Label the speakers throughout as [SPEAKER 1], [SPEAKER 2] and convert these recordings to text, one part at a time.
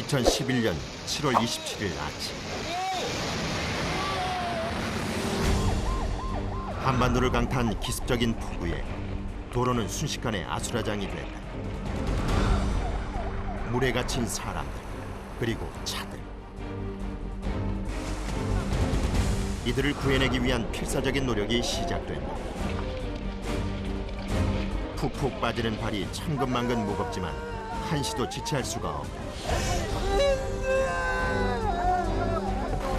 [SPEAKER 1] 2011년 7월 27일 아침 한반도를 강타한 기습적인 폭우에 도로는 순식간에 아수라장이 됐다. 물에 갇힌 사람들 그리고 차들, 이들을 구해내기 위한 필사적인 노력이 시작된다. 푹푹 빠지는 발이 천근만근 무겁지만 한시도 지체할 수가 없다.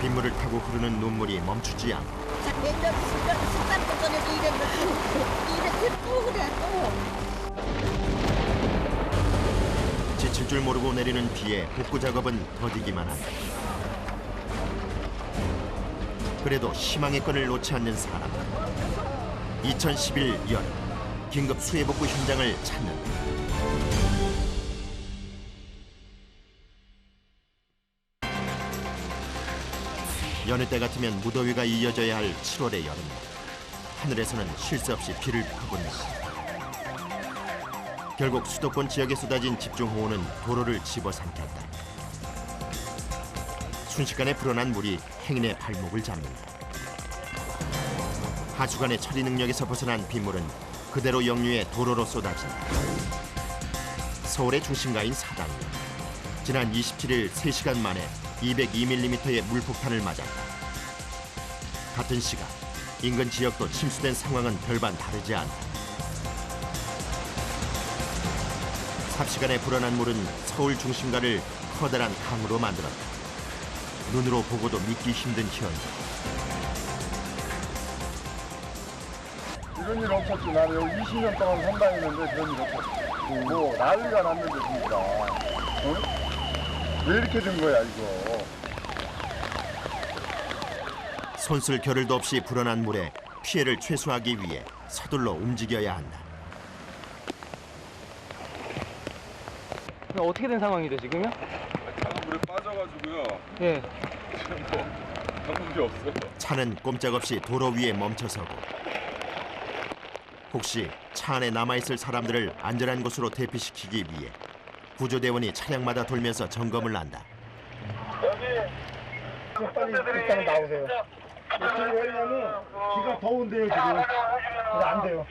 [SPEAKER 1] 빗물을 타고 흐르는 눈물이 멈추지 않고
[SPEAKER 2] 옛날 습관도 전에도 이랬는데 이렇게 또 그래 또.
[SPEAKER 1] 지칠 줄 모르고 내리는 비에 복구 작업은 더디기만 한다. 그래도 희망의 끈을 놓지 않는 사람. 2011 여름 긴급 수해복구 현장을 찾는다. 여느 때 같으면 무더위가 이어져야 할 7월의 여름. 하늘에서는 쉴 새 없이 비를 퍼붓는다. 결국 수도권 지역에 쏟아진 집중호우는 도로를 집어삼켰다. 순식간에 불어난 물이 행인의 발목을 잡는다. 하수관의 처리 능력에서 벗어난 빗물은 그대로 역류해 도로로 쏟아진다. 서울의 중심가인 사당은 지난 27일 3시간 만에 202mm의 물폭탄을 맞았다. 같은 시각 인근 지역도 침수된 상황은 별반 다르지 않다. 삽시간에 불어난 물은 서울 중심가를 커다란 강으로 만들었다. 눈으로 보고도 믿기 힘든 현장.
[SPEAKER 3] 이런 일 없었지. 나는 여기 20년 동안 산다 했는데 그런 일 없었어. 뭐 난리가 났는데 진짜. 응? 왜 이렇게 된 거야 이거.
[SPEAKER 1] 손쓸 겨를도 없이 불어난 물에 피해를 최소화하기 위해 서둘러 움직여야 한다.
[SPEAKER 4] 어떻게 된 상황이죠 지금요?
[SPEAKER 5] 차가 물에 빠져가지고요.
[SPEAKER 4] 예.
[SPEAKER 5] 지금 뭐 방법이 없어요.
[SPEAKER 1] 차는 꼼짝없이 도로 위에 멈춰서고 혹시 차 안에 남아있을 사람들을 안전한 곳으로 대피시키기 위해 구조대원이 차량마다 돌면서 점검을 한다.
[SPEAKER 3] 빨리 일단 나오세요. 지금 왜냐면 비가 더운데요 지금. 그래서 안 돼요.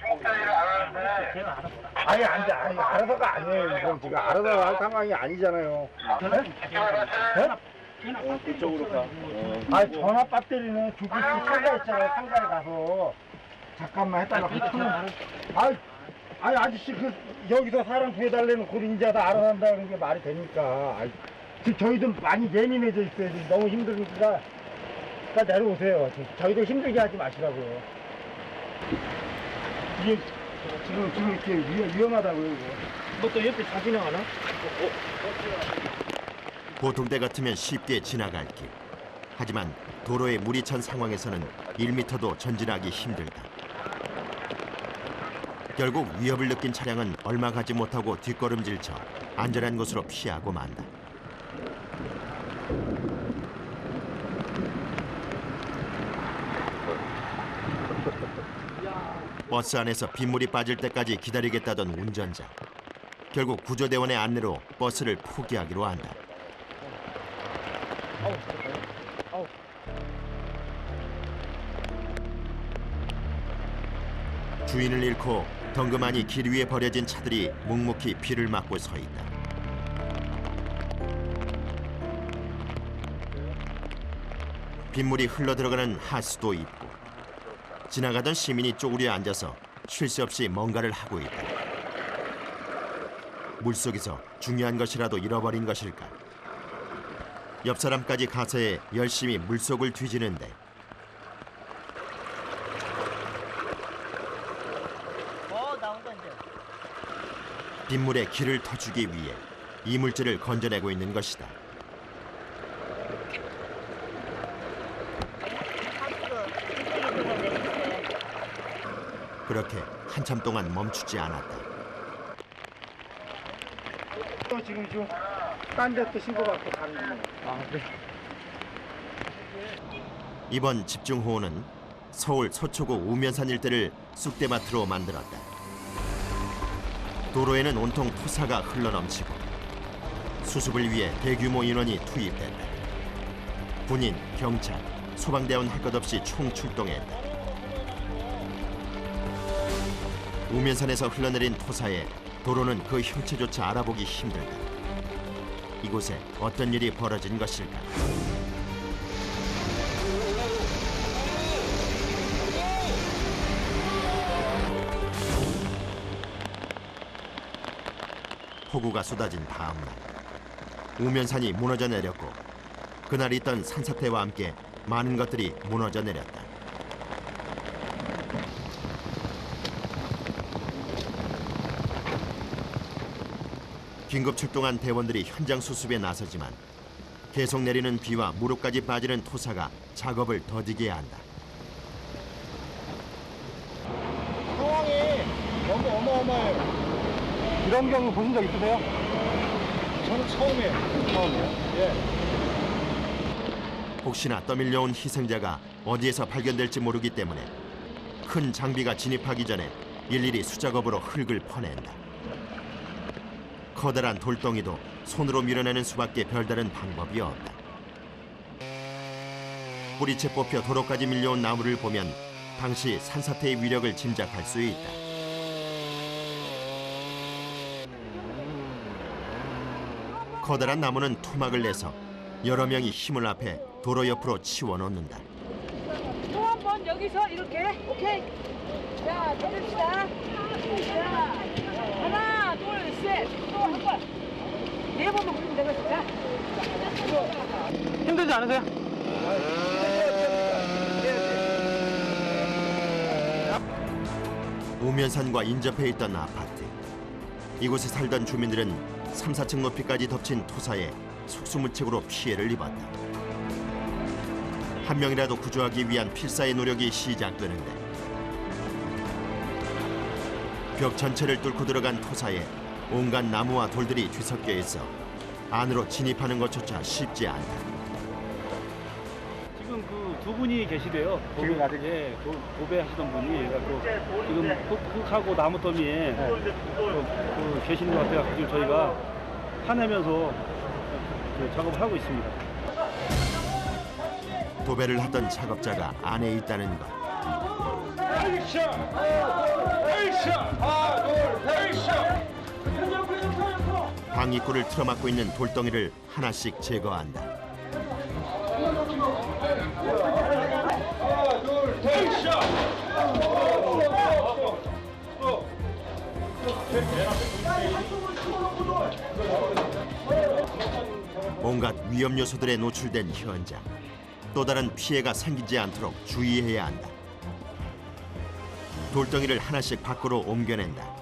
[SPEAKER 3] 아니 안 돼. 아니 알아서가 아니에요. 이건 지금 알아서 할 상황이 아니잖아요. 네?
[SPEAKER 5] 이쪽으로 가.
[SPEAKER 3] 아니 전화 배터리는 주기 상가 있잖아요. 상가에 가서 잠깐만 했다가 아니 아저씨 그 여기서 사람 구해달라는 그 인자다 알아서 한다는 게 말이 됩니까? 아이, 지금 저희도 많이 예민해져 있어요. 지금 너무 힘드니까 내려오세요. 저희도 힘들게 하지 마시라고요. 이게 지금 이렇게 위험하다고요. 이거.
[SPEAKER 4] 너또 옆에 차 지나가나?
[SPEAKER 1] 보통 때 같으면 쉽게 지나갈 길. 하지만 도로에 물이 찬 상황에서는 1m도 전진하기 힘들다. 결국 위협을 느낀 차량은 얼마 가지 못하고 뒷걸음질 쳐 안전한 곳으로 피하고 만다. 버스 안에서 빗물이 빠질 때까지 기다리겠다던 운전자. 결국 구조대원의 안내로 버스를 포기하기로 한다. 주인을 잃고 덩그마니 길 위에 버려진 차들이 묵묵히 비를 맞고 서 있다. 빗물이 흘러들어가는 하수도 있고 지나가던 시민이 쪼그려 앉아서 쉴 새 없이 뭔가를 하고 있다. 물속에서 중요한 것이라도 잃어버린 것일까? 옆 사람까지 가서해 열심히 물속을 뒤지는데 빗물에 길을 터주기 위해 이물질을 건져내고 있는 것이다. 그렇게 한참 동안 멈추지 않았다.
[SPEAKER 3] 또 지금 딴 데 또 신고받고 가는 거예요.
[SPEAKER 4] 네.
[SPEAKER 1] 이번 집중호우는 서울 서초구 우면산 일대를 쑥대밭으로 만들었다. 도로에는 온통 토사가 흘러넘치고 수습을 위해 대규모 인원이 투입된다. 군인, 경찰, 소방대원 할 것 없이 총출동했다. 우면산에서 흘러내린 토사에 도로는 그 형체조차 알아보기 힘들다. 이곳에 어떤 일이 벌어진 것일까? 폭우가 쏟아진 다음 날, 우면산이 무너져 내렸고 그날 있던 산사태와 함께 많은 것들이 무너져 내렸다. 긴급 출동한 대원들이 현장 수습에 나서지만 계속 내리는 비와 무릎까지 빠지는 토사가 작업을 더디게 한다.
[SPEAKER 3] 상황이 너무 어마어마해요. 이런 경우 보신 적 있으세요? 저는 처음이에요. 처음이에요? 예.
[SPEAKER 1] 혹시나 떠밀려온 희생자가 어디에서 발견될지 모르기 때문에 큰 장비가 진입하기 전에 일일이 수작업으로 흙을 퍼낸다. 커다란 돌덩이도 손으로 밀어내는 수밖에 별다른 방법이 없다. 뿌리채 뽑혀 도로까지 밀려온 나무를 보면 당시 산사태의 위력을 짐작할 수 있다. 커다란 나무는 토막을 내서 여러 명이 힘을 합해 도로 옆으로 치워놓는다.
[SPEAKER 2] 또 한 번 여기서 이렇게. 오케이. 자, 돌립시다. 자, 하나, 둘, 셋. 또 한 번. 네 번도 굴리면 되겠다.
[SPEAKER 4] 힘들지 않으세요?
[SPEAKER 1] 우면산과 인접해 있던 아파트. 이곳에 살던 주민들은 3, 4층 높이까지 덮친 토사에 속수무책으로 피해를 입었다. 한 명이라도 구조하기 위한 필사의 노력이 시작되는데 벽 전체를 뚫고 들어간 토사에 온갖 나무와 돌들이 뒤섞여 있어 안으로 진입하는 것조차 쉽지 않다.
[SPEAKER 4] 지금 그 두 분이 계시대요.
[SPEAKER 3] 지금 아직?
[SPEAKER 4] 예, 도배하시던 분이 그래갖고 지금 흙하고 나무 더미에 그 계시는 것 같아요. 지금 저희가 파내면서 그 작업을 하고 있습니다.
[SPEAKER 1] 도배를 하던 작업자가 안에 있다는 것. 방 입구를 틀어막고 있는 돌덩이를 하나씩 제거한다. 온갖 위험 요소들에 노출된 현장. 또 다른 피해가 생기지 않도록 주의해야 한다. 돌덩이를 하나씩 밖으로 옮겨낸다.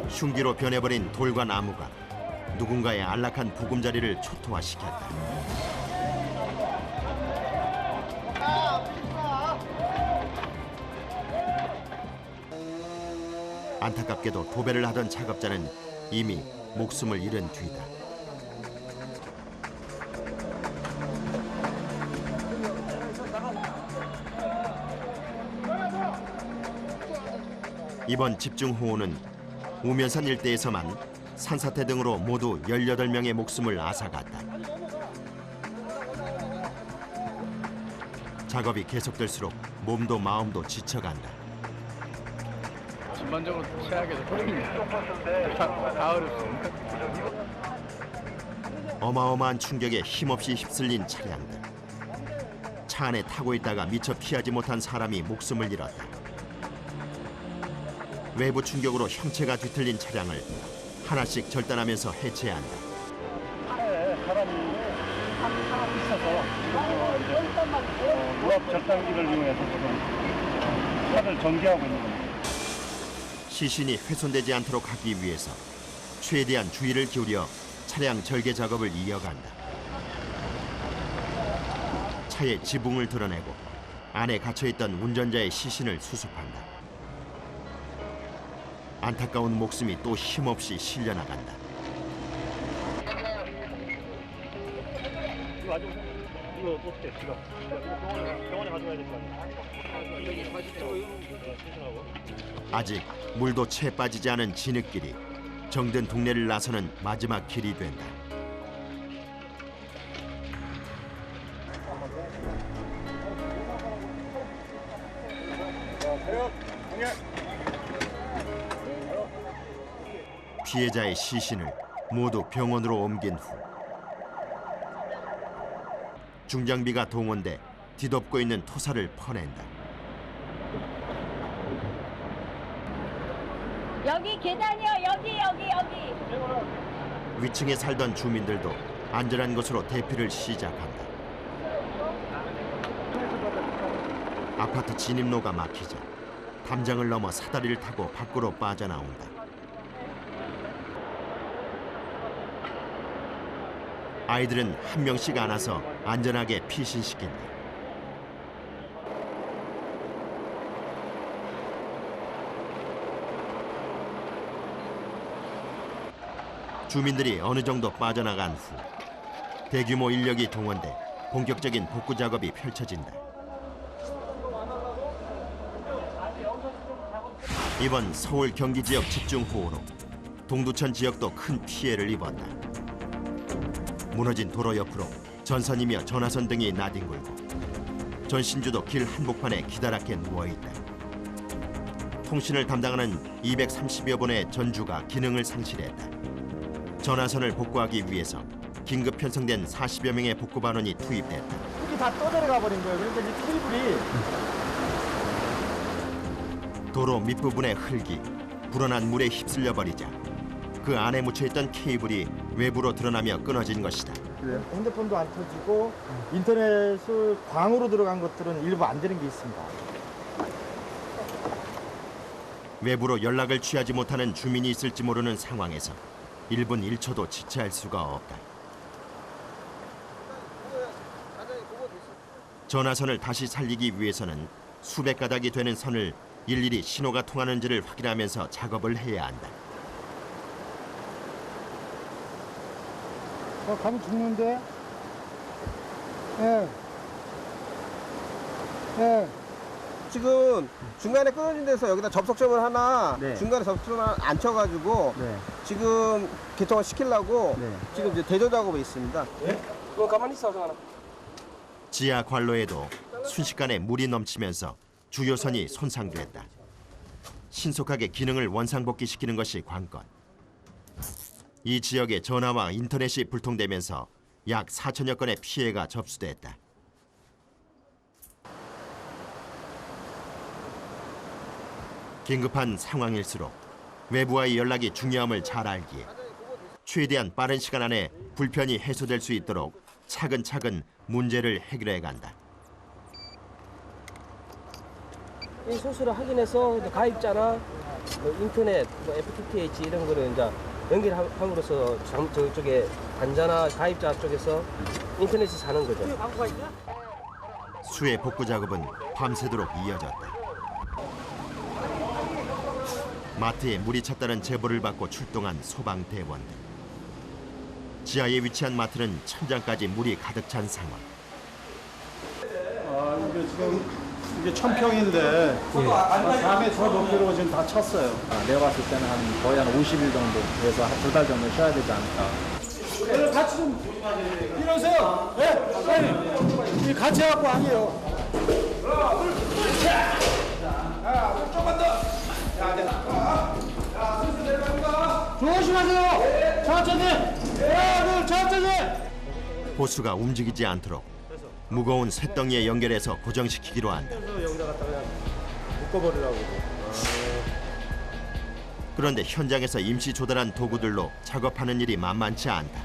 [SPEAKER 1] 흉기로 변해버린 돌과 나무가 누군가의 안락한 보금자리를 초토화시켰다. 안타깝게도 도배를 하던 작업자는 이미 목숨을 잃은 뒤다. 이번 집중호우는 우면산 일대에서만 산사태 등으로 모두 18명의 목숨을 앗아갔다. 작업이 계속될수록 몸도 마음도 지쳐간다.
[SPEAKER 6] 전반적으로 최악의 소리입니다. 다 어렵습니다.
[SPEAKER 1] 어마어마한 충격에 힘없이 휩쓸린 차량들. 차 안에 타고 있다가 미처 피하지 못한 사람이 목숨을 잃었다. 외부 충격으로 형체가 뒤틀린 차량을 하나씩 절단하면서 해체한다.
[SPEAKER 3] 사람이 있어서 무압 절단기를 이용해서 지금 차를 전개하고 있는 겁니다.
[SPEAKER 1] 시신이 훼손되지 않도록 하기 위해서 최대한 주의를 기울여 차량 절개 작업을 이어간다. 차의 지붕을 드러내고 안에 갇혀있던 운전자의 시신을 수습한다. 안타까운 목숨이 또 힘없이 실려나간다.
[SPEAKER 4] 이거 어떻게 지금 병원에 가져가야 될 거 아니야?
[SPEAKER 1] 아직 물도 채 빠지지 않은 진흙길이 정든 동네를 나서는 마지막 길이 된다. 피해자의 시신을 모두 병원으로 옮긴 후 중장비가 동원돼 뒤덮고 있는 토사를 퍼낸다.
[SPEAKER 7] 여기 계단이요. 여기.
[SPEAKER 1] 위층에 살던 주민들도 안전한 곳으로 대피를 시작한다. 아파트 진입로가 막히자 담장을 넘어 사다리를 타고 밖으로 빠져나온다. 아이들은 한 명씩 안아서 안전하게 피신시킨다. 주민들이 어느 정도 빠져나간 후 대규모 인력이 동원돼 본격적인 복구 작업이 펼쳐진다. 이번 서울 경기 지역 집중호우로 동두천 지역도 큰 피해를 입었다. 무너진 도로 옆으로 전선이며 전화선 등이 나뒹굴고 전신주도 길 한복판에 기다랗게 누워있다. 통신을 담당하는 230여 번의 전주가 기능을 상실했다. 전화선을 복구하기 위해서 긴급 편성된 40여 명의 복구반원이 투입됐다.
[SPEAKER 3] 흙이 다 떠내려가 버린 거예요. 그러니까 이제 테이블이
[SPEAKER 1] 도로 밑부분의 흙이 불어난 물에 휩쓸려 버리자 그 안에 묻혀있던 케이블이 외부로 드러나며 끊어진 것이다.
[SPEAKER 3] 핸드폰도 안 터지고 인터넷을 광으로 들어간 것들은 일부 안 되는 게 있습니다.
[SPEAKER 1] 외부로 연락을 취하지 못하는 주민이 있을지 모르는 상황에서 1분 1초도 지체할 수가 없다. 전화선을 다시 살리기 위해서는 수백 가닥이 되는 선을 일일이 신호가 통하는지를 확인하면서 작업을 해야 한다.
[SPEAKER 3] 가면 죽는데? 예. 예.
[SPEAKER 8] 지금 중간에 끊어진 데서 여기다 접속점을 하나
[SPEAKER 3] 네.
[SPEAKER 8] 중간에 접속점을 하나 안 쳐가지고
[SPEAKER 3] 네.
[SPEAKER 8] 지금 개통을 시키려고
[SPEAKER 3] 네.
[SPEAKER 8] 지금 이제 대조 작업에 있습니다. 그럼 가만히 있어, 정하나.
[SPEAKER 1] 지하 관로에도 순식간에 물이 넘치면서 주요선이 손상됐다. 신속하게 기능을 원상복귀시키는 것이 관건. 이 지역의 전화와 인터넷이 불통되면서 약 4천여 건의 피해가 접수됐다. 긴급한 상황일수록 외부와의 연락이 중요함을 잘 알기에 최대한 빠른 시간 안에 불편이 해소될 수 있도록 차근차근 문제를 해결해 간다.
[SPEAKER 8] 이 소스를 확인해서 가입자나 인터넷, FTTH 이런 거를 이제 연결함으로써 저쪽에 단자나 가입자 쪽에서 인터넷이 사는 거죠.
[SPEAKER 1] 수해 복구 작업은 밤새도록 이어졌다. 마트에 물이 찼다는 제보를 받고 출동한 소방대원들. 지하에 위치한 마트는 천장까지 물이 가득 찬 상황.
[SPEAKER 9] 이게 지금 이게 1000평인데 4m 높이로 지금 다 찼어요. 내가 봤을 때는 거의 한 50일 정도 돼서 한 2달 정도 쉬어야 되지 않을까.
[SPEAKER 3] 같이 좀 일어서요. 네, 빨리. 같이 해갖고 아니에요. 조금만 더. 조심하세요. 천천히. 천천히.
[SPEAKER 1] 호수가 움직이지 않도록 무거운 쇳덩이에 연결해서 고정시키기로 한다.
[SPEAKER 8] 여기다 갖다 그냥 묶어버리라고.
[SPEAKER 1] 그런데 현장에서 임시 조달한 도구들로 작업하는 일이 만만치 않다.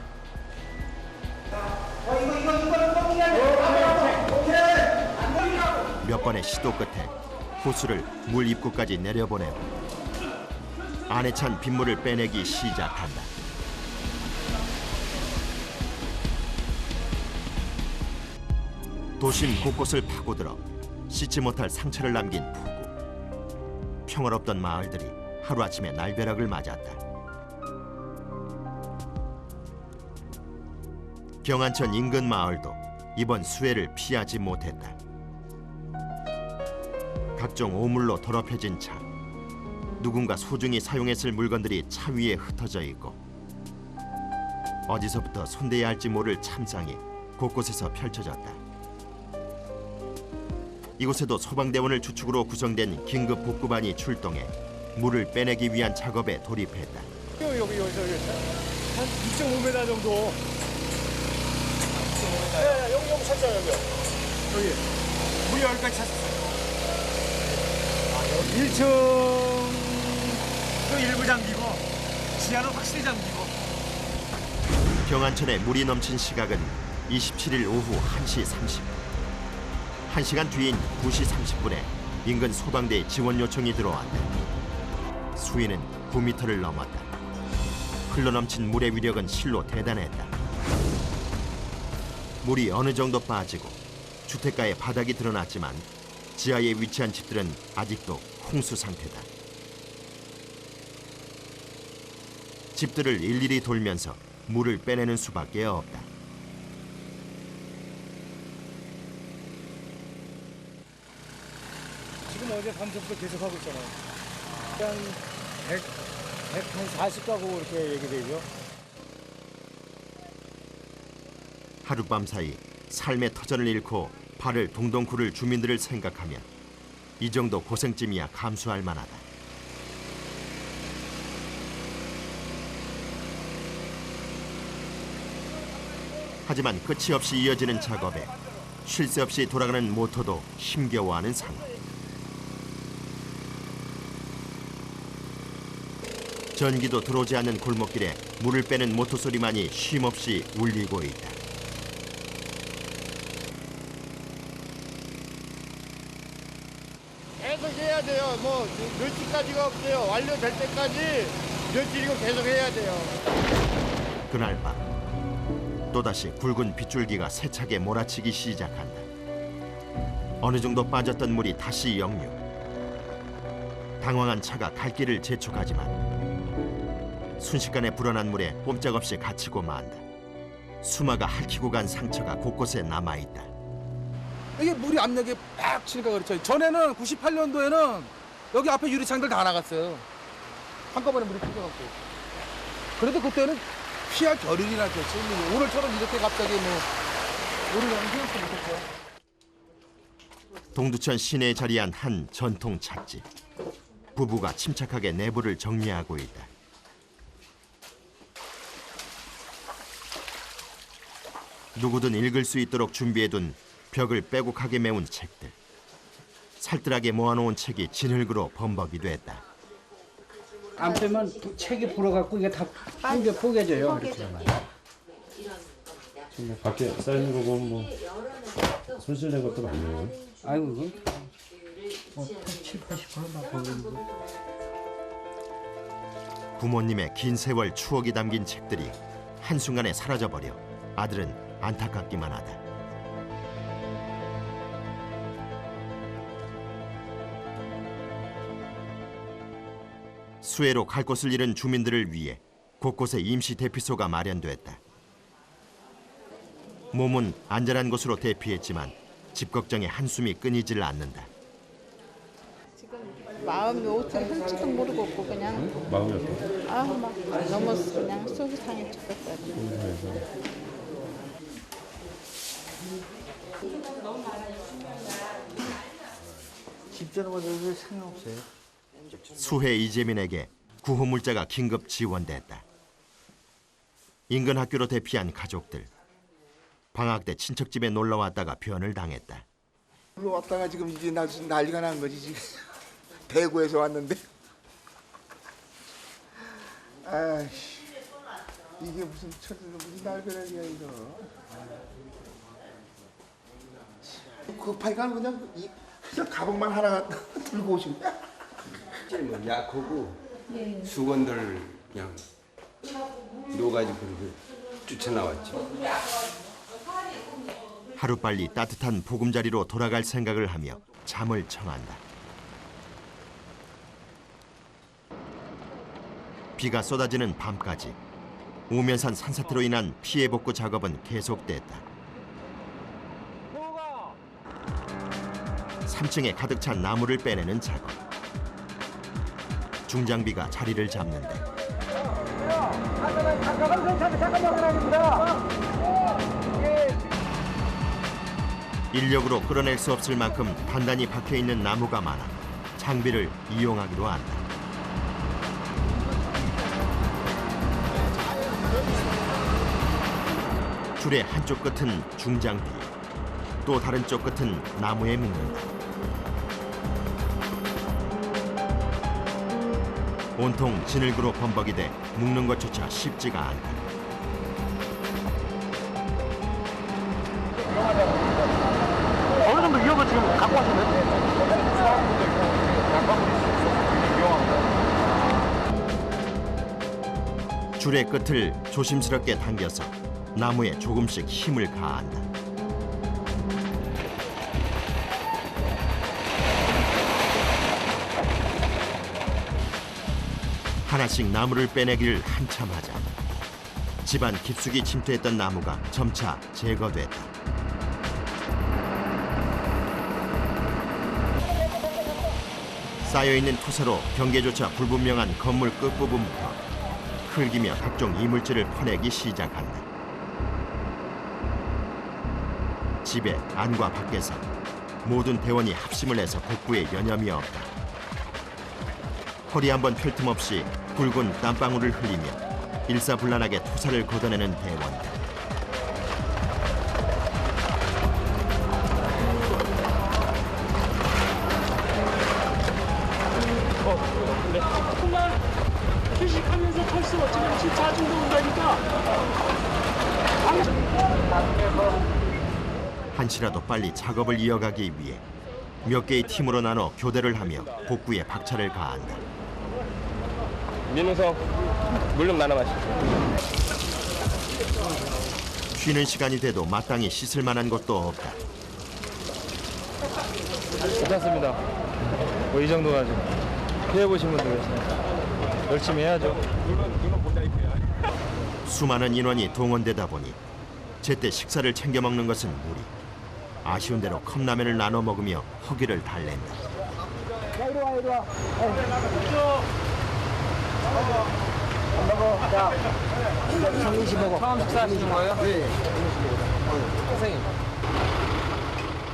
[SPEAKER 1] 몇 번의 시도 끝에 호수를 물 입구까지 내려보내고 안에 찬 빗물을 빼내기 시작한다. 도심 곳곳을 파고들어 씻지 못할 상처를 남긴 폭우. 평화롭던 마을들이 하루아침에 날벼락을 맞았다. 경안천 인근 마을도 이번 수해를 피하지 못했다. 각종 오물로 더럽혀진 차. 누군가 소중히 사용했을 물건들이 차 위에 흩어져 있고 어디서부터 손대야 할지 모를 참상이 곳곳에서 펼쳐졌다. 이곳에도 소방대원을 주축으로 구성된 긴급 복구반이 출동해 물을 빼내기 위한 작업에 돌입했다.
[SPEAKER 9] 여기 한 2.5m 정도. 네, 여기 찼어요, 여기. 물이 여기까지 찼어요. 1층도 일부 잠기고 지하는 확실히 잠기고.
[SPEAKER 1] 경안천에 물이 넘친 시각은 27일 오후 1시 30분. 1시간 뒤인 9시 30분에 인근 소방대의 지원 요청이 들어왔다. 수위는 9m를 넘었다. 흘러넘친 물의 위력은 실로 대단했다. 물이 어느 정도 빠지고 주택가의 바닥이 드러났지만 지하에 위치한 집들은 아직도 홍수 상태다. 집들을 일일이 돌면서 물을 빼내는 수밖에 없다.
[SPEAKER 9] 지금 어제 밤새부터 계속 하고 있잖아요. 한 140가구 이렇게 얘기되죠.
[SPEAKER 1] 하룻밤 사이 삶의 터전을 잃고 발을 동동 구를 주민들을 생각하면 이 정도 고생쯤이야 감수할 만하다. 하지만 끝이 없이 이어지는 작업에 쉴 새 없이 돌아가는 모터도 힘겨워하는 상황. 전기도 들어오지 않는 골목길에 물을 빼는 모터 소리만이 쉼없이 울리고 있다.
[SPEAKER 3] 계속 해야 돼요. 뭐 며칠까지가 없어요. 완료될 때까지 며칠이고 계속 해야 돼요.
[SPEAKER 1] 그날 밤 또다시 굵은 빗줄기가 세차게 몰아치기 시작한다. 어느 정도 빠졌던 물이 다시 역류. 당황한 차가 갈 길을 재촉하지만 순식간에 불어난 물에 꼼짝없이 갇히고 만다. 수마가 핥히고 간 상처가 곳곳에 남아있다.
[SPEAKER 8] 이게 물이 압력이 팍 치니까 그렇죠. 전에는 98년도에는 여기 앞에 유리창들 다 나갔어요. 한꺼번에 물이 튀겨갖고. 그래도 그때는 피할 겨를이 났겠지. 오늘처럼 이렇게 갑자기 물을 생각도 못했죠.
[SPEAKER 1] 동두천 시내에 자리한 한 전통 찻집. 부부가 침착하게 내부를 정리하고 있다. 누구든 읽을 수 있도록 준비해둔 벽을 빼곡하게 메운 책들. 살뜰하게 모아놓은 책이 진흙으로 범벅이 됐다.
[SPEAKER 6] 안 빼면 책이 불어갖고 이게 다 포개져요. 이렇게 하면.
[SPEAKER 10] 밖에 쌓이는 거 보면 뭐 손실된 것도 많네요.
[SPEAKER 6] 아이고 그건 7, 80%만 보이는 거.
[SPEAKER 1] 부모님의 긴 세월 추억이 담긴 책들이 한순간에 사라져버려 아들은 안타깝기만 하다. 수해로 갈 곳을 잃은 주민들을 위해 곳곳에 임시 대피소가 마련됐다. 몸은 안전한 곳으로 대피했지만 집 걱정에 한숨이 끊이질 않는다.
[SPEAKER 11] 마음이 어떻게 할지도 모르고 없고 그냥
[SPEAKER 10] 마음이 어때요?
[SPEAKER 11] 막 너무 그냥 속이 상해 죽겠어요.
[SPEAKER 6] 집사는 왜 상관없어요?
[SPEAKER 1] 수해 이재민에게 구호 물자가 긴급 지원됐다. 인근 학교로 대피한 가족들. 방학 때 친척 집에 놀러 왔다가 변을 당했다.
[SPEAKER 12] 놀러 왔다가 지금 이제 난리가 난 거지 지금. 대구에서 왔는데. 아이씨, 이게 무슨 무슨 날벼락이야 이거. 급하게 가는 그냥 이 가방만 하나 들고 오신 거야.
[SPEAKER 13] 뭐 약하고 수건들 그냥 놓아가지고 쫓아나왔죠.
[SPEAKER 1] 하루빨리 따뜻한 보금자리로 돌아갈 생각을 하며 잠을 청한다. 비가 쏟아지는 밤까지 우면산 산사태로 인한 피해 복구 작업은 계속됐다. 3층에 가득 찬 나무를 빼내는 작업. 중장비가 자리를 잡는데 인력으로 끌어낼 수 없을 만큼 단단히 박혀있는 나무가 많아 장비를 이용하기로 한다. 줄의 한쪽 끝은 중장비, 또 다른 쪽 끝은 나무에 묶는다. 온통 진흙으로 범벅이 돼 묶는 것조차 쉽지가 않다.
[SPEAKER 3] 어느 정도 위협을 지금 갖고 하시는?
[SPEAKER 1] 줄의 끝을 조심스럽게 당겨서 나무에 조금씩 힘을 가한다. 하나씩 나무를 빼내기를 한참 하자 집안 깊숙이 침투했던 나무가 점차 제거됐다. 쌓여있는 토사로 경계조차 불분명한 건물 끝부분부터 흙이며 각종 이물질을 퍼내기 시작한다. 집의 안과 밖에서 모든 대원이 합심을 해서 복구에 여념이 없다. 허리 한번 펼 틈 없이 굵은 땀방울을 흘리며 일사불란하게 토사를 걷어내는 대원들.
[SPEAKER 2] 그만 휴식하면서 탈 수 없지만 진짜 자중도 온다니까.
[SPEAKER 1] 한시라도 빨리 작업을 이어가기 위해 몇 개의 팀으로 나눠 교대를 하며 복구에 박차를 가한다.
[SPEAKER 14] 민우성 물 좀 나눠 마시죠.
[SPEAKER 1] 쉬는 시간이 돼도 마땅히 씻을 만한 것도 없다.
[SPEAKER 14] 괜찮습니다. 뭐 이 정도가 좀 피해보신 분들 계시니까 열심히 해야죠.
[SPEAKER 1] 수많은 인원이 동원되다 보니 제때 식사를 챙겨 먹는 것은 무리. 아쉬운 대로 컵라면을 나눠 먹으며 허기를 달랜다.
[SPEAKER 3] 야, 이리 와, 이리 와. 먹어. 자, 성민 씨 먹어.
[SPEAKER 14] 처음 식사하시는 거예요?
[SPEAKER 3] 네.
[SPEAKER 14] 선생님.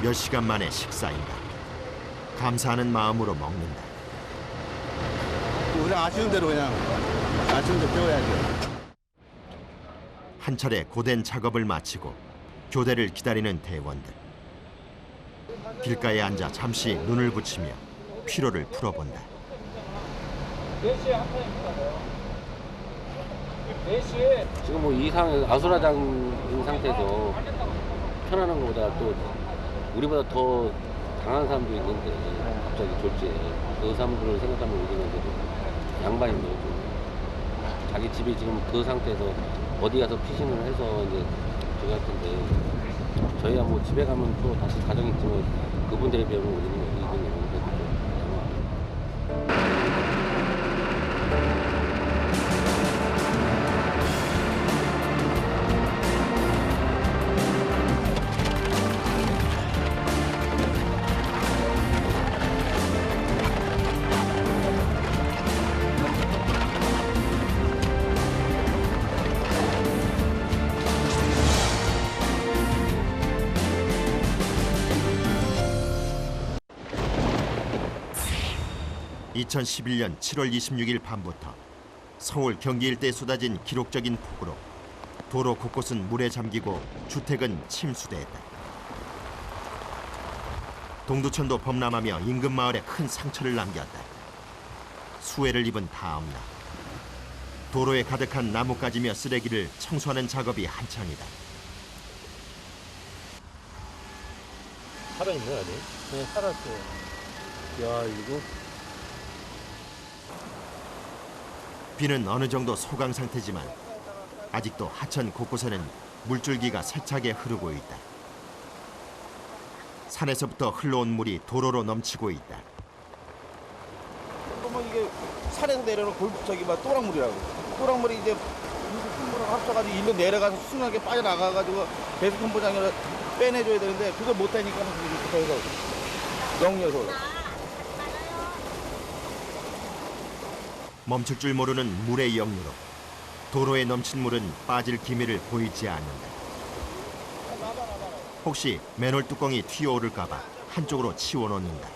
[SPEAKER 1] 몇 시간 만에 식사인가. 감사하는 마음으로 먹는다.
[SPEAKER 12] 우리 아쉬운 대로 그냥 아쉬운 대로 배워야죠.
[SPEAKER 1] 한 차례 고된 작업을 마치고 교대를 기다리는 대원들. 길가에 앉아 잠시 눈을 붙이며 피로를 풀어본다.
[SPEAKER 14] 4시에 한 타임입니다. 4시에 지금 뭐 이상 아수라장인 상태에서 편안한 것보다 또 우리보다 더 강한 사람도 있는데 갑자기 졸지에 그 사람들을 생각하면 우리는 양반입니다. 자기 집이 지금 그 상태에서 어디 가서 피신을 해서 이제 저기 할 텐데 저희야 뭐 집에 가면 또 다시 가정이 있지만 그분들에 비하면 우리는 이등이
[SPEAKER 1] 이 2011년 7월 26일 밤부터 서울 경기 일대에 쏟아진 기록적인 폭우로 도로 곳곳은 물에 잠기고 주택은 침수됐다. 동두천도 범람하며 인근 마을에 큰 상처를 남겼다. 수해를 입은 다음 날 도로에 가득한 나뭇가지며 쓰레기를 청소하는 작업이 한창이다.
[SPEAKER 14] 살아있네 아직? 네 살았어요. 야 이거
[SPEAKER 1] 비는 어느 정도 소강 상태지만 아직도 하천 곳곳에는 물줄기가 세차게 흐르고 있다. 산에서부터 흘러온 물이 도로로 넘치고 있다.
[SPEAKER 12] 그러면 이게 산에서 내려오는 저기 막 또랑물이라고. 또랑물이 이제 물을 합쳐가지고 일로 내려가서 순하게 빠져나가가지고 배수통보장을 빼내줘야 되는데 그걸 못하니까 이렇게 해서 영여소.
[SPEAKER 1] 멈출 줄 모르는 물의 역류로 도로에 넘친 물은 빠질 기미를 보이지 않는다. 혹시 맨홀 뚜껑이 튀어오를까 봐 한쪽으로 치워놓는다.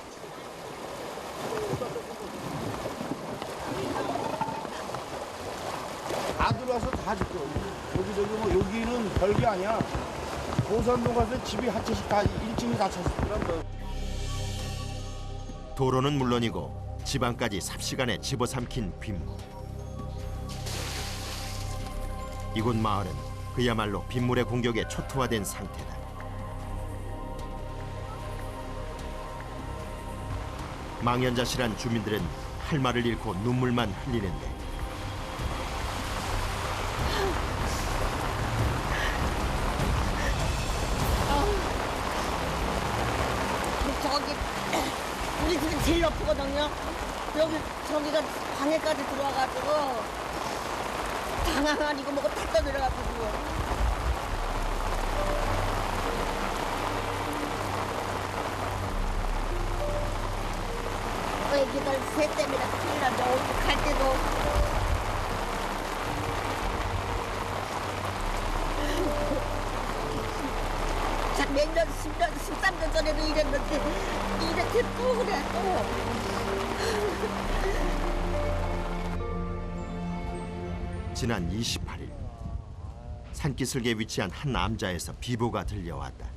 [SPEAKER 12] 다 들어와서 다 죽죠. 여기저기 뭐 여기는 별게 아니야. 고산동 가서 집이 한 채씩 다 1층이 다 찼더라고요.
[SPEAKER 1] 도로는 물론이고 집안까지 삽시간에 집어삼킨 빗물. 이곳 마을은 그야말로 빗물의 공격에 초토화된 상태다. 망연자실한 주민들은 할 말을 잃고 눈물만 흘리는데
[SPEAKER 7] 저기 우리 집이 제일 높거든요. 여기 저기가 방에까지 들어와가지고 장항 이거 뭐고 다 떠들어가지고. 애기들 새 때문에 큰일 나죠. 어디 갈 때도. 몇 년, 10년, 13년 전에도 이랬는데 이렇게 또 그래 또.
[SPEAKER 1] 지난 28일 산기슭에 위치한 한 암자에서 비보가 들려왔다.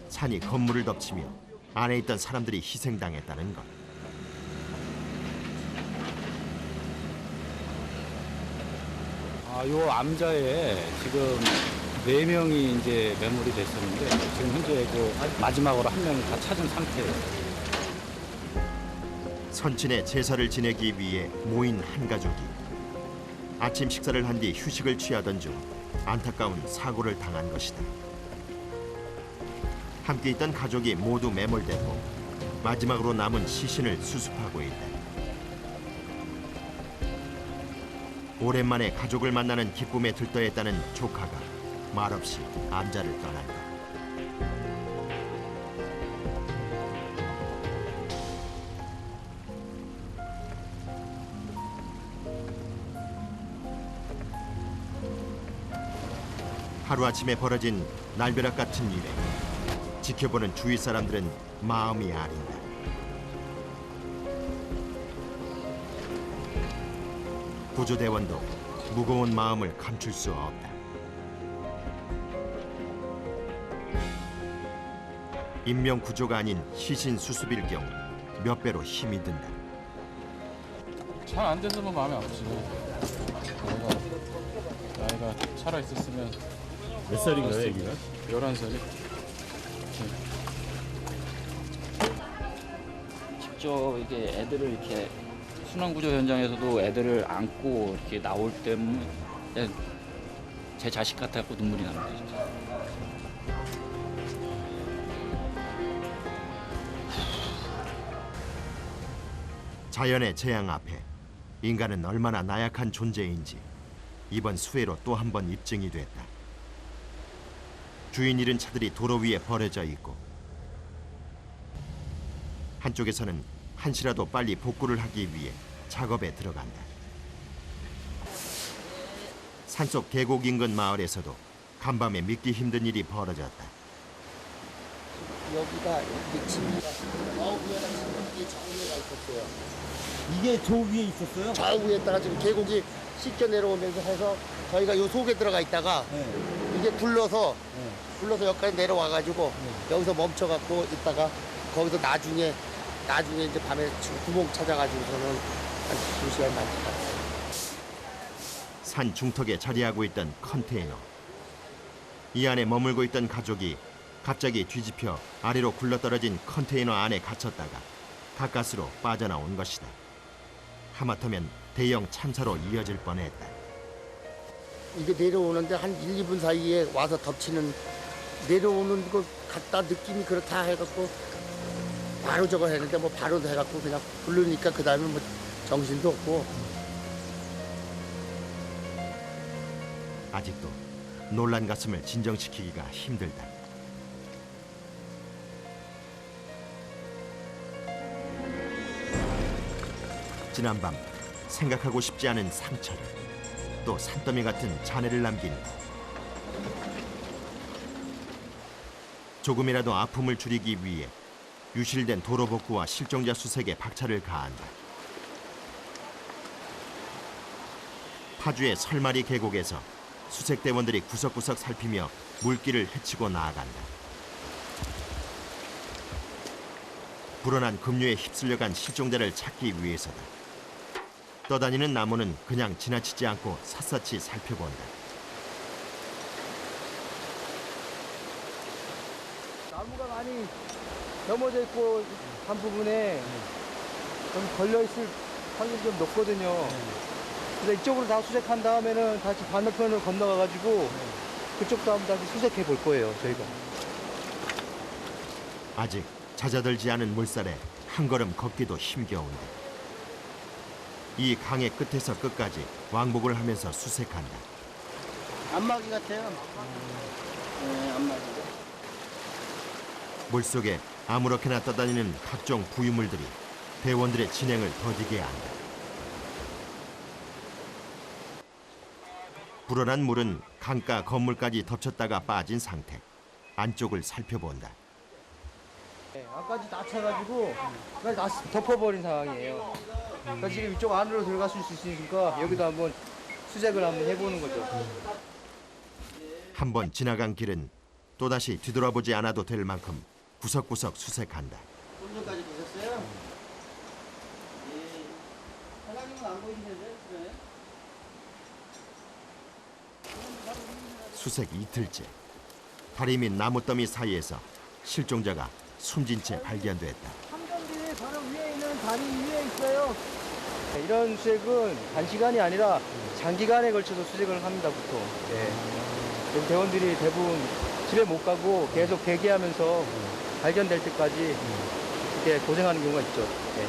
[SPEAKER 1] 산이 건물을 덮치며 안에 있던 사람들이 희생당했다는 것.
[SPEAKER 6] 요 암자에 지금 4명이 이제 매몰이 됐었는데 지금 현재 그 마지막으로 1명이 다 찾은 상태예요.
[SPEAKER 1] 선친의 제사를 지내기 위해 모인 한 가족이 아침 식사를 한 뒤 휴식을 취하던 중 안타까운 사고를 당한 것이다. 함께 있던 가족이 모두 매몰됐고 마지막으로 남은 시신을 수습하고 있다. 오랜만에 가족을 만나는 기쁨에 들떠했다는 조카가 말없이 암자를 떠난다. 하루아침에 벌어진 날벼락 같은 일에 지켜보는 주위 사람들은 마음이 아린다. 구조대원도 무거운 마음을 감출 수 없다. 인명 구조가 아닌 시신 수습일 경우 몇 배로 힘이 든다.
[SPEAKER 9] 잘 안 돼서 뭐 마음이 아프지. 나이가 살아 있었으면
[SPEAKER 10] 몇 살인가요, 애기가?
[SPEAKER 9] 11살이.
[SPEAKER 6] 직접 이게 애들을 이렇게 순환구조 현장에서도 애들을 안고 이렇게 나올 때면 제 자식 같아서 눈물이 납니다. 진짜.
[SPEAKER 1] 자연의 재앙 앞에 인간은 얼마나 나약한 존재인지 이번 수해로 또 한 번 입증이 됐다. 주인 잃은 차들이 도로 위에 버려져 있고 한쪽에서는 한시라도 빨리 복구를 하기 위해 작업에 들어간다. 산속 계곡 인근 마을에서도 간밤에 믿기 힘든 일이 벌어졌다.
[SPEAKER 12] 여기가 미친 이게 저 위에가 있었어요. 이게 저 위에 있었어요? 저 위에다가 지금 계곡이 씻겨 내려오면서 해서 저희가 요 속에 들어가 있다가 이게 굴러서 여기까지 내려와가지고 여기서 멈춰갖고 있다가 거기서 나중에 이제 밤에 구멍 찾아가지고서는 한 2시간 만났어요.
[SPEAKER 1] 산 중턱에 자리하고 있던 컨테이너. 이 안에 머물고 있던 가족이 갑자기 뒤집혀 아래로 굴러떨어진 컨테이너 안에 갇혔다가 가까스로 빠져나온 것이다. 하마터면 대형 참사로 이어질 뻔했다.
[SPEAKER 12] 이게 내려오는데 한 1, 2분 사이에 와서 덮치는 내려오는 거 같다 느낌이 그렇다 해갖고 바로 저거 했는데 뭐 바로 해갖고 그냥 부르니까 그 다음에 뭐 정신도 없고.
[SPEAKER 1] 아직도 놀란 가슴을 진정시키기가 힘들다. 지난밤 생각하고 싶지 않은 상처를, 또 산더미 같은 잔해를 남긴 조금이라도 아픔을 줄이기 위해 유실된 도로 복구와 실종자 수색에 박차를 가한다. 파주의 설마리 계곡에서 수색대원들이 구석구석 살피며 물길을 헤치고 나아간다. 불어난 급류에 휩쓸려간 실종자를 찾기 위해서다. 떠다니는 나무는 그냥 지나치지 않고 샅샅이 살펴본다.
[SPEAKER 15] 나무가 많이 넘어져 있고 한 부분에 좀 걸려 있을 확률이 좀 높거든요. 그래서 이쪽으로 다 수색한 다음에는 다시 반대편으로 건너가가지고 그쪽도 한번 다시 수색해 볼 거예요, 저희가.
[SPEAKER 1] 아직 잦아들지 않은 물살에 한 걸음 걷기도 힘겨운데 이 강의 끝에서 끝까지 왕복을 하면서 수색한다.
[SPEAKER 12] 안마기 같아요. 네, 안마기.
[SPEAKER 1] 물속에 아무렇게나 떠다니는 각종 부유물들이 대원들의 진행을 더디게 한다. 불어난 물은 강가 건물까지 덮쳤다가 빠진 상태. 안쪽을 살펴본다.
[SPEAKER 15] 네, 안까지 다 차가지고 다 덮어버린 상황이에요. 그러니까 지금 이쪽 안으로 들어갈 수 있으니까 여기도 한번 수색을 한번 해보는 거죠.
[SPEAKER 1] 한번 지나간 길은 또다시 뒤돌아보지 않아도 될 만큼 구석구석 수색한다.
[SPEAKER 12] 본전까지 보셨어요? 사장님은 안 보이시는데?
[SPEAKER 1] 수색 이틀째. 다리 및 나무더미 사이에서 실종자가 숨진 채 발견됐다.
[SPEAKER 15] 함정들이 바로 위에 있는 다리 위에 있어요. 이런 수색은 단시간이 아니라 장기간에 걸쳐서 수색을 합니다, 보통. 네. 그래서 대원들이 대부분 집에 못 가고 계속 대기하면서 발견될 때까지 이렇게 고생하는 경우가 있죠. 네.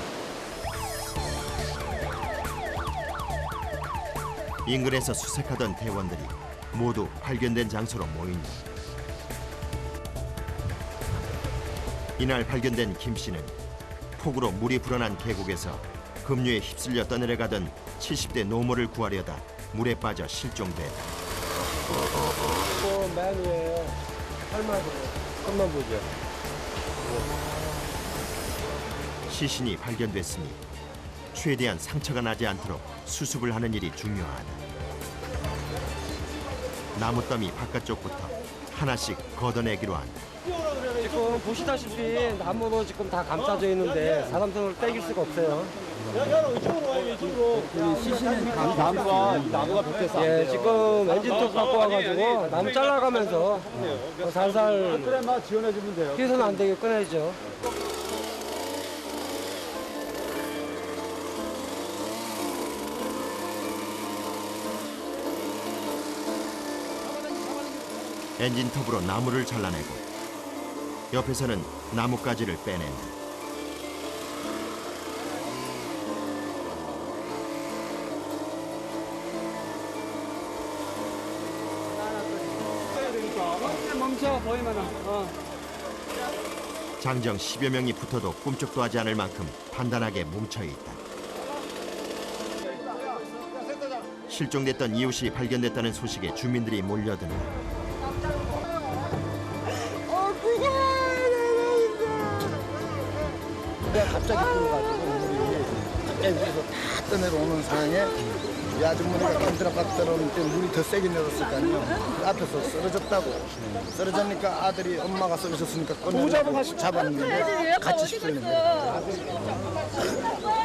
[SPEAKER 1] 인근에서 수색하던 대원들이 모두 발견된 장소로 모인다. 이날 발견된 김 씨는 폭우로 물이 불어난 계곡에서 급류에 휩쓸려 떠내려가던 70대 노모를 구하려다 물에 빠져 실종됐다.
[SPEAKER 15] 맨 위에요. 털만 보죠.
[SPEAKER 1] 시신이 발견됐으니 최대한 상처가 나지 않도록 수습을 하는 일이 중요하다. 나무더미 바깥쪽부터 하나씩 걷어내기로 한다.
[SPEAKER 15] 지금 보시다시피 나무로 지금 다 감싸져 있는데 사람 손으로 떼길 수가 없어요.
[SPEAKER 9] 시신은 나무가 벽에서 안 돼요.
[SPEAKER 15] 예, 지금 엔진톱 갖고 와가지고 나무 잘라가면서 살살
[SPEAKER 9] 그래만 지원해주면 돼요.
[SPEAKER 15] 뒤에서는 안 되게 꺼내죠.
[SPEAKER 1] 엔진톱으로 나무를 잘라내고 옆에서는 나뭇가지를 빼낸다.
[SPEAKER 15] 멈춰 보이면은.
[SPEAKER 1] 장정 10여 명이 붙어도 꿈쩍도 하지 않을 만큼 단단하게 뭉쳐있다. 실종됐던 이웃이 발견됐다는 소식에 주민들이 몰려든다.
[SPEAKER 12] 갑자기 불어가지고 물이 위에서 다 떠내려오는 상황에 이 아주머니가 캔드라 갔다 들어오는 때 물이 더 세게 내렸을까요? 앞에서 쓰러졌다고. 쓰러졌으니까 아들이 엄마가 쓰러졌으니까 꺼내려고 잡았는데 같이 시끌린 거예요.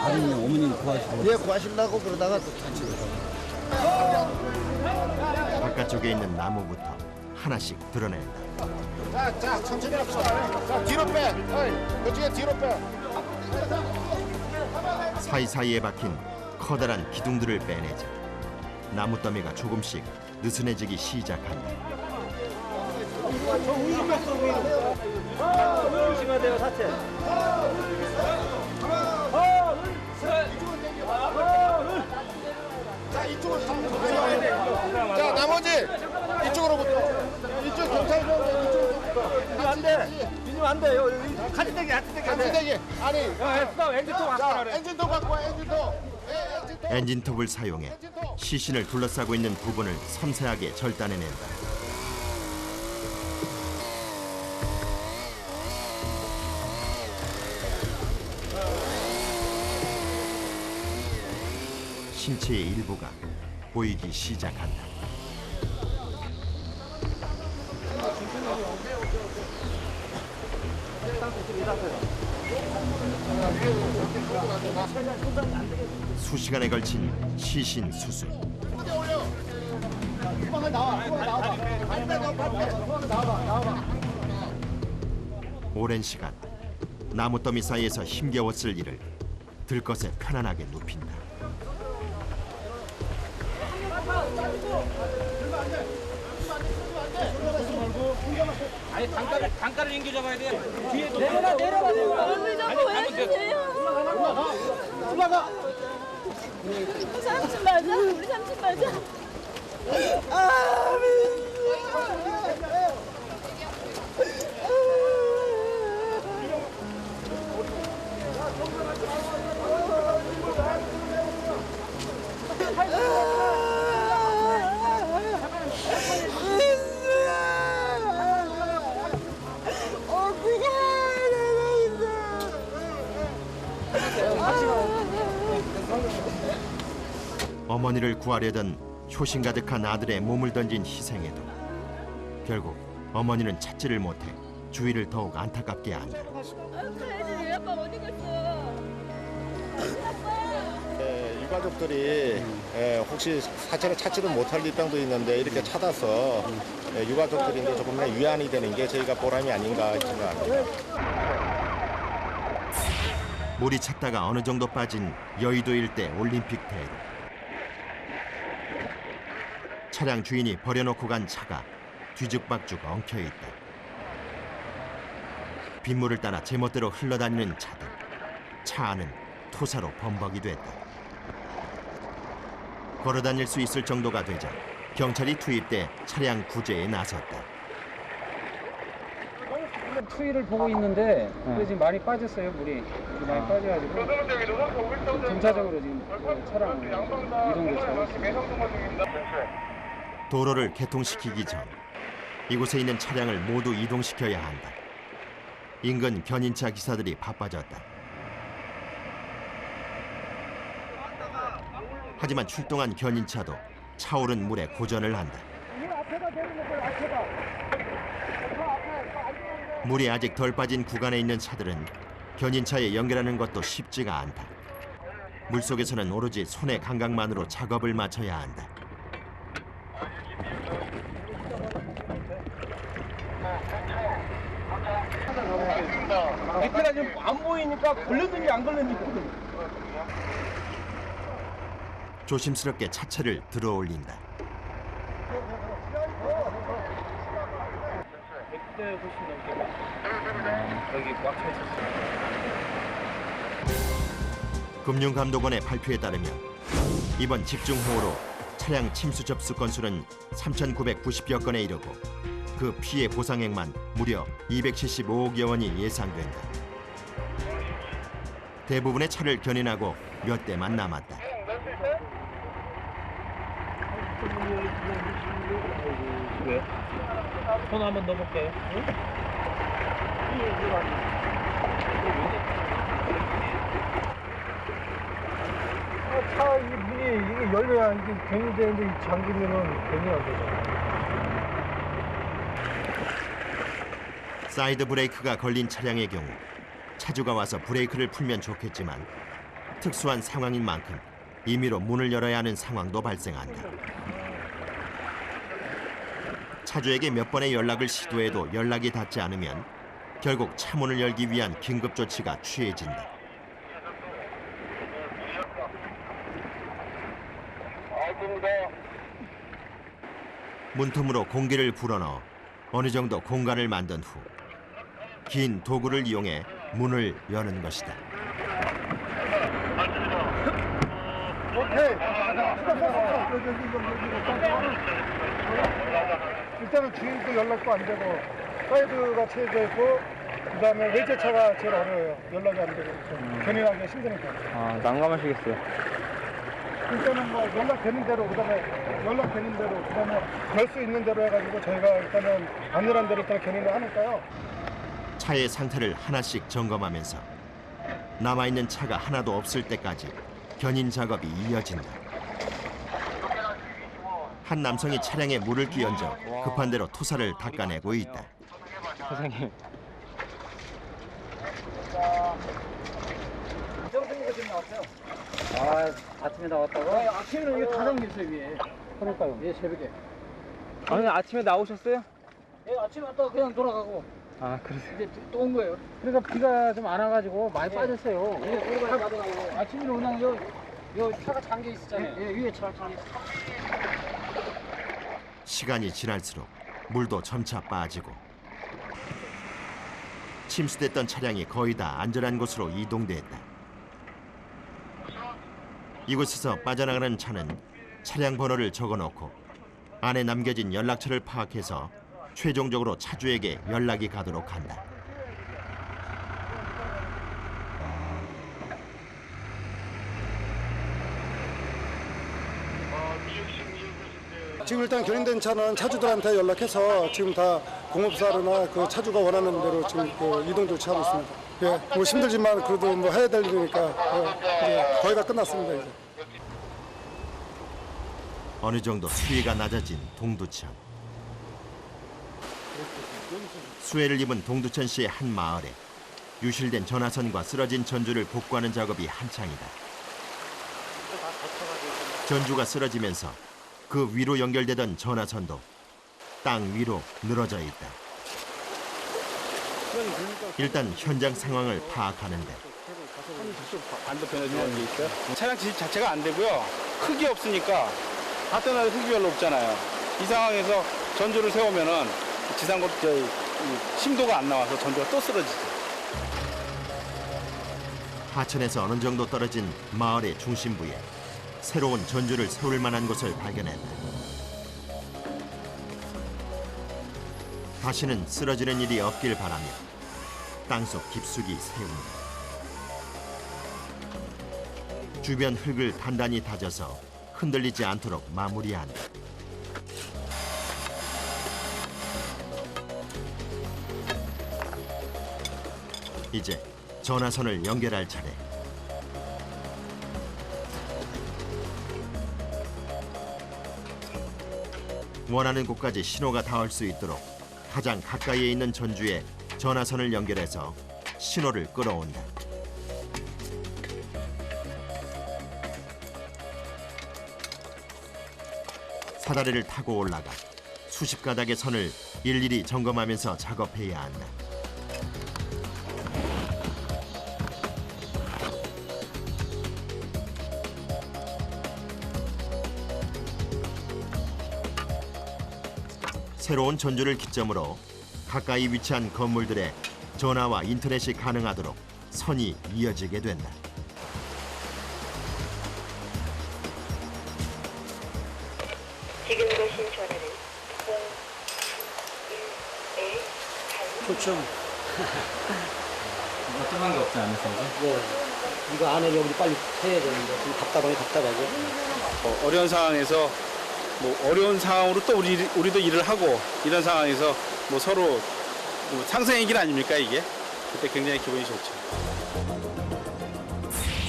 [SPEAKER 9] 아버님, 어머님 구하시고.
[SPEAKER 12] 예, 구하시려고 그러다가 또 다치더라고요.
[SPEAKER 1] 바깥쪽에 있는 나무부터 하나씩 드러낸다.
[SPEAKER 12] 자, 천천히 합시다. 자, 뒤로 빼. 어이, 그쪽에 뒤로 빼.
[SPEAKER 1] 사이사이에 박힌 커다란 기둥들을 빼내자 나무더미가 조금씩 느슨해지기 시작한다.
[SPEAKER 15] 조심해야 돼요, 사체.
[SPEAKER 12] 자, 이쪽으로 자, 나머지 이쪽으로부터. 이쪽 경찰서 이쪽으로부터.
[SPEAKER 15] 안 돼. 비님 안 돼요. 카트대기.
[SPEAKER 12] 아니.
[SPEAKER 15] 엔진톱
[SPEAKER 12] 자, 엔진도 갖고 와, 엔진도.
[SPEAKER 1] 엔진톱을 사용해 시신을 둘러싸고 있는 부분을 섬세하게 절단해낸다. 신체의 일부가 보이기 시작한다. 수시간에 걸친 시신 수술. 오랜 시간 나무더미 사이에서 힘겨웠을 이를 들것에 편안하게 눕힌다.
[SPEAKER 6] 아니 단가를 인겨 잡아야 돼. 뒤에
[SPEAKER 2] 내려가.
[SPEAKER 11] 얼굴 좀 보여주세요.
[SPEAKER 2] 올라가. 우리 삼촌 맞아? 우리 삼촌 맞아?
[SPEAKER 1] 어머니를 구하려던 효심 가득한 아들의 몸을 던진 희생에도 결국 어머니는 찾지를 못해 주위를 더욱 안타깝게 한다.
[SPEAKER 2] 가야지. 아빠 어디 갔어?
[SPEAKER 16] 유가족들이 혹시 사체를 찾지도 못할 입장도 있는데 이렇게 찾아서 유가족들이 이제 조금의 위안이 되는 게 저희가 보람이 아닌가 생각합니다.
[SPEAKER 1] 물이 찼다가 어느 정도 빠진 여의도 일대 올림픽 대로. 차량 주인이 버려놓고 간 차가 뒤죽박죽 엉켜있다. 빗물을 따라 제멋대로 흘러다니는 차들. 차 안은 토사로 범벅이 됐다. 걸어다닐 수 있을 정도가 되자 경찰이 투입돼 차량 구제에 나섰다.
[SPEAKER 17] 추위를 보고 있는데 근데 지금 많이 빠졌어요. 물이 많이 빠져가지고 점차적으로 지금 차량 이동도 잘 있습니다.
[SPEAKER 1] 도로를 개통시키기 전 이곳에 있는 차량을 모두 이동시켜야 한다. 인근 견인차 기사들이 바빠졌다. 하지만 출동한 견인차도 차오른 물에 고전을 한다. 물이 아직 덜 빠진 구간에 있는 차들은 견인차에 연결하는 것도 쉽지가 않다. 물속에서는 오로지 손의 감각만으로 작업을 마쳐야 한다.
[SPEAKER 3] 밑에가 지금 안 보이니까 걸렸는지 안 걸렸는지 모르겠어요.
[SPEAKER 1] 조심스럽게 차체를 들어올린다.
[SPEAKER 17] 100대 훨씬 넘게 여기 꽉 차 있었어요.
[SPEAKER 1] 금융감독원의 발표에 따르면 이번 집중호우로 차량 침수 접수 건수는 3,990여 건에 이르고 그 피해 보상액만 무려 275억여 원이 예상된다. 대부분의 차를 견인하고 몇 대만 남았다.
[SPEAKER 17] 왜? 손 한번 넣어볼게요.
[SPEAKER 3] 차 이 문이 이게 열려야 이게 괜히 되는데 잠기면은 괜히 안 되잖아.
[SPEAKER 1] 사이드 브레이크가 걸린 차량의 경우 차주가 와서 브레이크를 풀면 좋겠지만 특수한 상황인 만큼 임의로 문을 열어야 하는 상황도 발생한다. 차주에게 몇 번의 연락을 시도해도 연락이 닿지 않으면 결국 차문을 열기 위한 긴급 조치가 취해진다. 문틈으로 공기를 불어넣어 어느 정도 공간을 만든 후 긴 도구를 이용해 문을 여는 것이다.
[SPEAKER 3] 오케이. 일단은 주인도 연락도 안 되고 사이드가 채워져 있고 그다음에 외제차가 제일 어려워요. 연락이 안 되고 견인하기가 힘드니까.
[SPEAKER 15] 아, 난감하시겠어요.
[SPEAKER 3] 일단은 뭐 연락되는 대로 그다음에 열 수 있는 대로 해가지고 저희가 일단은 안전한 대로 일단 견인을 하니까요.
[SPEAKER 1] 차의 상태를 하나씩 점검하면서 남아있는 차가 하나도 없을 때까지 견인 작업이 이어진다. 한 남성이 차량에 물을 끼얹어 급한 대로 토사를 닦아내고 있다.
[SPEAKER 17] 사장님. 아, 아침에 나왔다고?
[SPEAKER 15] 아침에는 이거 다 잠겼어요, 위에.
[SPEAKER 17] 그러니까요. 예, 새벽에.
[SPEAKER 15] 아니, 아침에 나오셨어요?
[SPEAKER 2] 예, 아침에 왔다가 그냥 돌아가고
[SPEAKER 17] 아, 그러세요?
[SPEAKER 2] 이제 또 온 거예요.
[SPEAKER 17] 그러니까 비가 좀 안 와가지고 많이 빠졌어요.
[SPEAKER 2] 예, 오래 가더라고. 아침에 그냥 요 차가 잠겨 있었잖아요. 예, 위에 차가 잠겨 있었어요.
[SPEAKER 1] 시간이 지날수록 물도 점차 빠지고 침수됐던 차량이 거의 다 안전한 곳으로 이동됐다. 이곳에서 빠져나가는 차는 차량 번호를 적어놓고 안에 남겨진 연락처를 파악해서 최종적으로 차주에게 연락이 가도록 한다.
[SPEAKER 18] 지금 일단 견인된 차는 차주들한테 연락해서 지금 다 공업사로나 그 차주가 원하는 대로 지금 그 이동 조치하고 있습니다. 예, 뭐 힘들지만 그래도 뭐 해야 될 일이니까 이제 거의 다 끝났습니다. 이제.
[SPEAKER 1] 어느 정도 수위가 낮아진 동두천. 수해를 입은 동두천 시의 한 마을에 유실된 전화선과 쓰러진 전주를 복구하는 작업이 한창이다. 전주가 쓰러지면서 그 위로 연결되던 전화선도 땅 위로 늘어져 있다. 일단 현장 상황을 파악하는데
[SPEAKER 8] 반대편에 게 있어요? 차량 지식 자체가 안 되고요. 흙이 없으니까 하여튼 흙이 별로 없잖아요. 이 상황에서 전주를 세우면은 지상고 심도가 안 나와서 전주가 또 쓰러지죠.
[SPEAKER 1] 하천에서 어느 정도 떨어진 마을의 중심부에 새로운 전주를 세울 만한 곳을 발견했다. 다시는 쓰러지는 일이 없길 바라며 땅속 깊숙이 세운다. 주변 흙을 단단히 다져서 흔들리지 않도록 마무리한다. 이제 전화선을 연결할 차례. 원하는 곳까지 신호가 닿을 수 있도록 가장 가까이에 있는 전주에 전화선을 연결해서 신호를 끌어온다. 사다리를 타고 올라가 수십 가닥의 선을 일일이 점검하면서 작업해야 한다. 새로운 전주를 기점으로 가까이 위치한 건물들의 전화와 인터넷이 가능하도록 선이 이어지게 된다.
[SPEAKER 11] 지금 거신 전화는 01
[SPEAKER 15] 초점.
[SPEAKER 6] 뚱한 게 없지 않으세요?
[SPEAKER 15] 네. 이거 안에 여기 빨리 해야 되는데 좀 답답하게.
[SPEAKER 8] 어려운 상황에서 어려운 상황으로 또 우리도 일을 하고 이런 상황에서 서로 상생의 길 아닙니까 이게? 그때 굉장히 기분이 좋죠.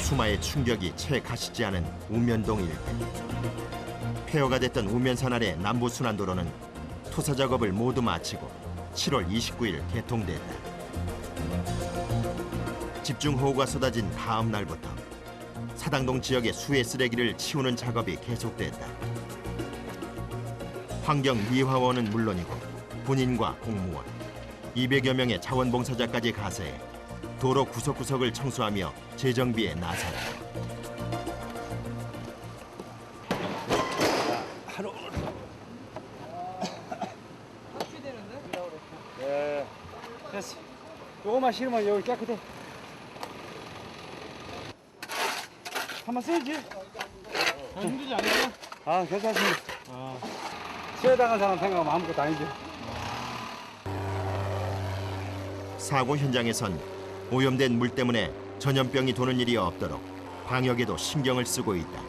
[SPEAKER 1] 수마의 충격이 채 가시지 않은 우면동 일대. 폐허가 됐던 우면산 아래 남부순환도로는 토사 작업을 모두 마치고 7월 29일 개통됐다. 집중호우가 쏟아진 다음 날부터 사당동 지역의 수해 쓰레기를 치우는 작업이 계속됐다. 환경미화원은 물론이고 군인과 공무원, 200여 명의 자원봉사자까지 가세해 도로 구석구석을 청소하며 재정비에 나섰다.
[SPEAKER 8] 네, 됐어. 요거만 실으면 여기 깨끗해. 한번 쓰지. 힘들지 않아요? 아, 괜찮습니다. 수해당한 사람 생각하면 아무것도 아니죠.
[SPEAKER 1] 사고 현장에선 오염된 물 때문에 전염병이 도는 일이 없도록 방역에도 신경을 쓰고 있다.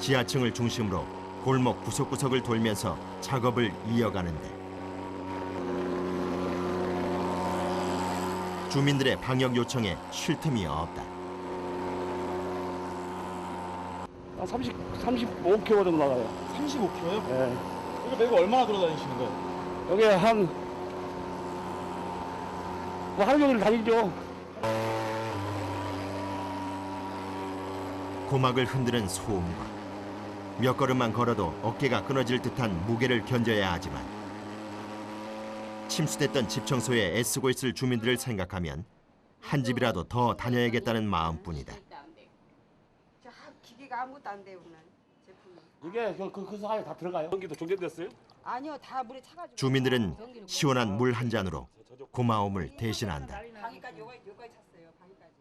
[SPEAKER 1] 지하층을 중심으로 골목 구석구석을 돌면서 작업을 이어가는데 주민들의 방역 요청에 쉴 틈이 없다.
[SPEAKER 4] 한 35km 정도 나가요.
[SPEAKER 9] 35km요?
[SPEAKER 4] 네.
[SPEAKER 9] 여기 매일 얼마나 돌아다니시는 거예요?
[SPEAKER 4] 여기 하루 종일 다니죠.
[SPEAKER 1] 고막을 흔드는 소음과 몇 걸음만 걸어도 어깨가 끊어질 듯한 무게를 견뎌야 하지만 침수됐던 집 청소에 애쓰고 있을 주민들을 생각하면 한 집이라도 더 다녀야겠다는 마음뿐이다.
[SPEAKER 2] 저 기계가 아무것도 안 돼요, 오늘 제품이.
[SPEAKER 4] 이게 그 사이에 다 들어가요? 전기도 종결됐어요?
[SPEAKER 2] 아니요, 다 물에 차가지고.
[SPEAKER 1] 주민들은 시원한 물 한 잔으로 고마움을 대신한다.
[SPEAKER 2] 방위까지 여기까지 찼어요, 방위까지.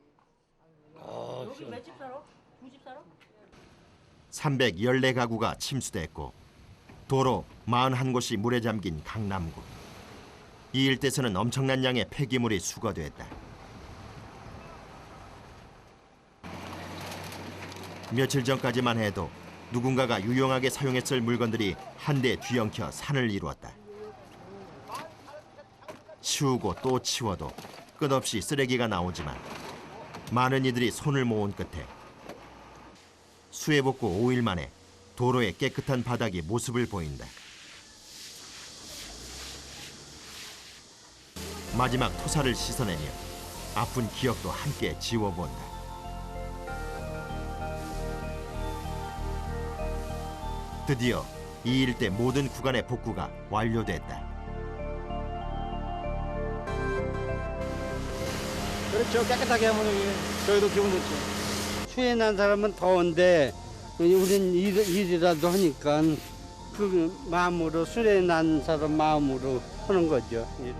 [SPEAKER 4] 여기
[SPEAKER 2] 몇 집 살아? 2집 살아?
[SPEAKER 1] 314가구가 침수됐고 도로 41곳이 물에 잠긴 강남구. 이 일대에서는 엄청난 양의 폐기물이 수거됐다. 며칠 전까지만 해도 누군가가 유용하게 사용했을 물건들이 한데 뒤엉켜 산을 이루었다. 치우고 또 치워도 끝없이 쓰레기가 나오지만 많은 이들이 손을 모은 끝에 수해복구 5일 만에 도로의 깨끗한 바닥이 모습을 보인다. 마지막 토사를 씻어내며 아픈 기억도 함께 지워본다. 드디어 이 일대 모든 구간의 복구가 완료됐다.
[SPEAKER 12] 그렇죠. 깨끗하게 하면 저희도 기분 좋죠. 수해 난 사람은 더운데 우리는 일이라도 하니까 그 마음으로 수해 난 사람 마음으로 하는 거죠. 일.